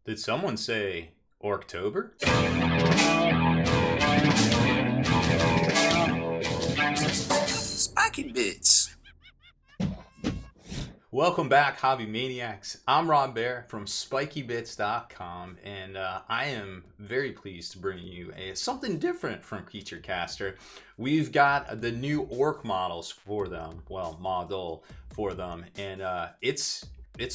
Did someone say Orktober? Spiky bits. Welcome back, Hobby Maniacs. I'm Baer from SpikyBits.com, and I am very pleased to bring you something different from Creature Caster. We've got the new Orc models for them, model for them, and it's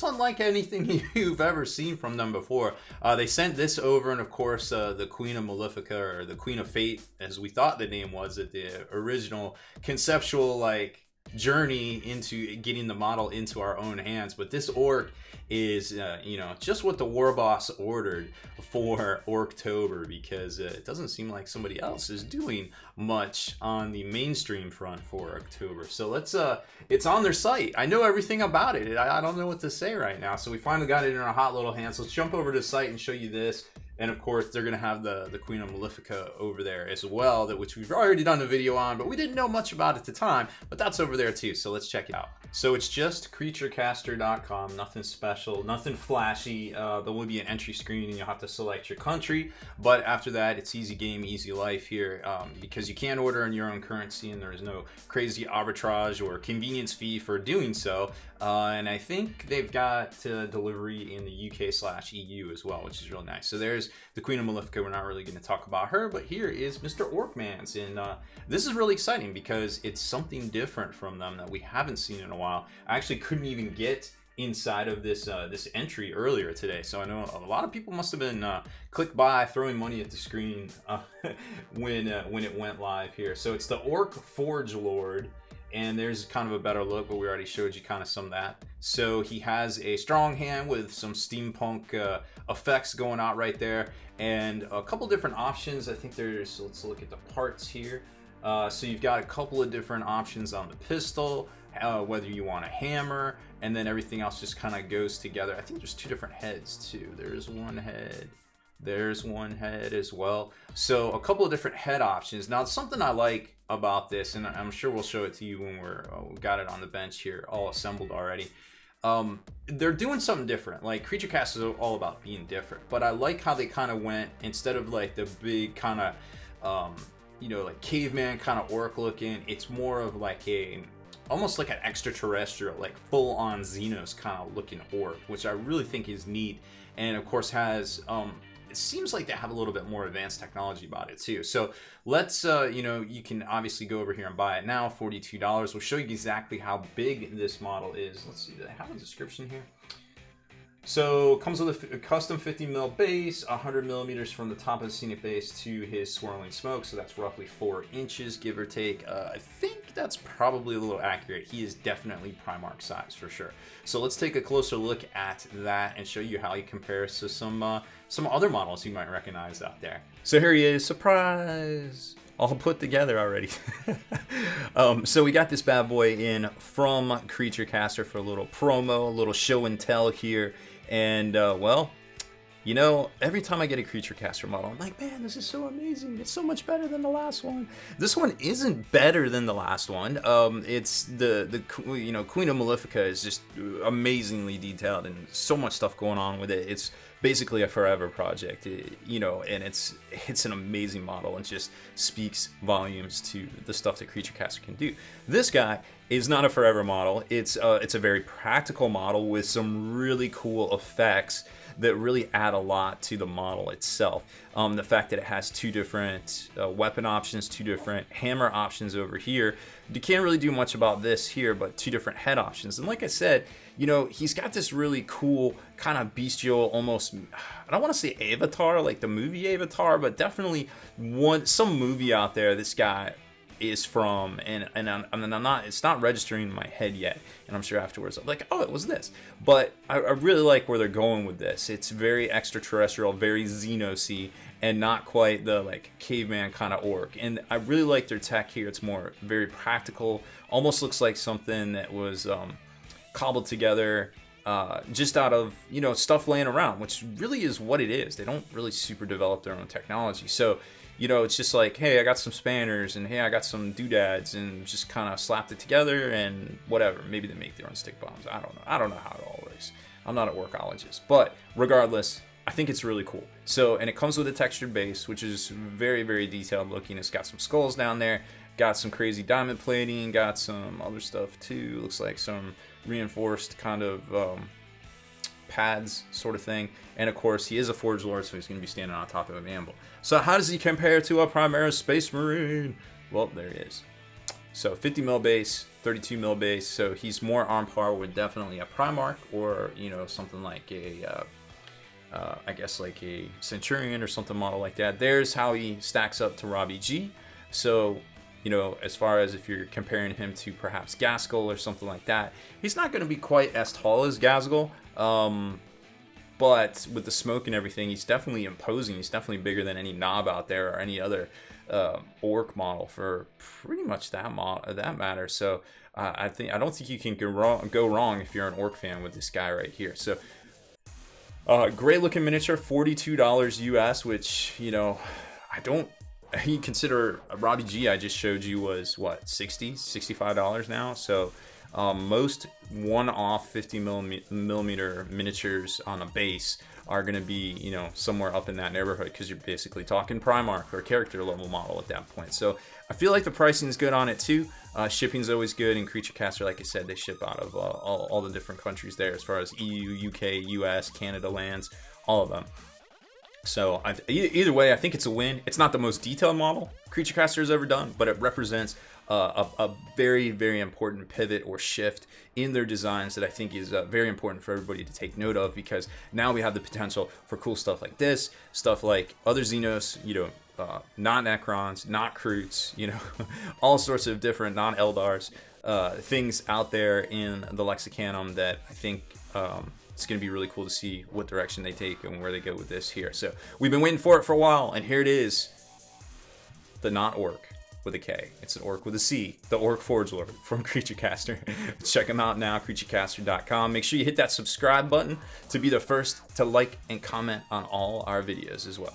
unlike anything you've ever seen from them before. They sent this over, and of course, the Queen of Malefica, or the Queen of Fate, as we thought the name was, at the original conceptual, journey into getting the model into our own hands. But this orc is just what the war boss ordered for Orktober, because it doesn't seem like somebody else is doing much on the mainstream front for Orktober. So it's on their site. I know everything about it. I don't know what to say right now, so we finally got it in our hot little hands. Let's jump over to the site and show you this. And of course, they're going to have the Queen of Malefica over there as well, which we've already done a video on, but we didn't know much about at the time. But that's over there too, so let's check it out. So it's just creaturecaster.com, nothing special, nothing flashy. There will be an entry screen and you'll have to select your country. But after that, it's easy game, easy life here, because you can order in your own currency and there's no crazy arbitrage or convenience fee for doing so. And I think they've got delivery in the UK/EU as well, which is real nice. So there's the Queen of Malefica. We're not really going to talk about her, but here is Mr. Orkmans. And this is really exciting because it's something different from them that we haven't seen in a while. I actually couldn't even get inside of this entry earlier today, so I know a lot of people must have been click by, throwing money at the screen when it went live here. So it's the Orc Forge Lord. And there's kind of a better look, but we already showed you kind of some of that. So he has a strong hand with some steampunk effects going out right there, and a couple different options. I think let's look at the parts here. So you've got a couple of different options on the pistol, whether you want a hammer, and then everything else just kind of goes together. I think there's two different heads too. There's one head. There's one head as well. So a couple of different head options. Now, something I like about this, and I'm sure we'll show it to you when we've got it on the bench here, all assembled already. They're doing something different. Like, Creature Cast is all about being different, but I like how they kind of went, instead of like the big kind of, like caveman kind of orc looking, it's more of like almost like an extraterrestrial, like full-on Xenos kind of looking orc, which I really think is neat. And of course has it seems like they have a little bit more advanced technology about it too. So let's you can obviously go over here and buy it now, $42. We'll show you exactly how big this model is. Let's see, do they have a description here? So it comes with a custom 50 mil base, 100 millimeters from the top of the scenic base to his swirling smoke. So that's roughly 4 inches, give or take. I think that's probably a little accurate. He is definitely Primarch size for sure. So let's take a closer look at that and show you how he compares to some other models you might recognize out there. So here he is, surprise! All put together already. So we got this bad boy in from Creature Caster for a little promo, a little show and tell here. And every time I get a Creature Caster model, I'm like, man, this is so amazing. It's so much better than the last one. This one isn't better than the last one. It's the Queen of Malefica is just amazingly detailed and so much stuff going on with it. It's basically a forever project, and it's an amazing model and just speaks volumes to the stuff that Creature Caster can do. This guy is not a forever model. It's a very practical model with some really cool effects that really add a lot to the model itself. The fact that it has two different weapon options, two different hammer options over here. You can't really do much about this here, but two different head options. And like I said, he's got this really cool kind of bestial, almost, I don't want to say Avatar, like the movie Avatar, but definitely some movie out there this guy is from, and I'm not, it's not registering in my head yet, and I'm sure afterwards I'm like, oh, it was this. But I really like where they're going with this. It's very extraterrestrial, very Xenos-y, and not quite the like caveman kind of orc. And I really like their tech here. It's more very practical, almost looks like something that was cobbled together just out of stuff laying around, which really is what it is. They don't really super develop their own technology. So it's just like, hey, I got some spanners, and hey, I got some doodads, and just kind of slapped it together, and whatever. Maybe they make their own stick bombs. I don't know how it all works. I'm not a workologist, but regardless, I think it's really cool. So, and it comes with a textured base, which is very, very detailed looking. It's got some skulls down there, got some crazy diamond plating, got some other stuff too. Looks like some reinforced kind of pads sort of thing. And of course, he is a Forge Lord, so he's going to be standing on top of an anvil. So how does he compare to a Primaris Space Marine? Well, there he is. So 50 mil base, 32 mil base. So he's more on par with definitely a Primarch, or, you know, something like a I guess like a Centurion or something model like that. There's how he stacks up to Robbie G. So, you know, as far as if you're comparing him to perhaps Gaskell or something like that, he's not going to be quite as tall as Gaskell. But with the smoke and everything, he's definitely imposing. He's definitely bigger than any knob out there or any other orc model for pretty much that matter. So I don't think you can go wrong if you're an orc fan with this guy right here. So great looking miniature, $42 US, which, you know, you consider Robbie G I just showed you was what, $65 now. So most one-off 50 millimeter miniatures on a base are going to be, you know, somewhere up in that neighborhood, because you're basically talking Primarch or character level model at that point. So I feel like the pricing is good on it too. Shipping's always good, and Creature Caster, like I said, they ship out of all the different countries there, as far as EU, UK, US, Canada lands, all of them. So either way, I think it's a win. It's not the most detailed model Creature Caster has ever done, but it represents a very, very important pivot or shift in their designs that I think is very important for everybody to take note of, because now we have the potential for cool stuff like this, stuff like other Xenos, you know, not Necrons, not Kroots, you know, all sorts of different non-Eldars, things out there in the Lexicanum that I think it's going to be really cool to see what direction they take and where they go with this here. So we've been waiting for it for a while, and here it is, the not orc with a K. It's an orc with a C, the Orc Forge Lord from Creature Caster. Check them out now, creaturecaster.com. Make sure you hit that subscribe button to be the first to like and comment on all our videos as well.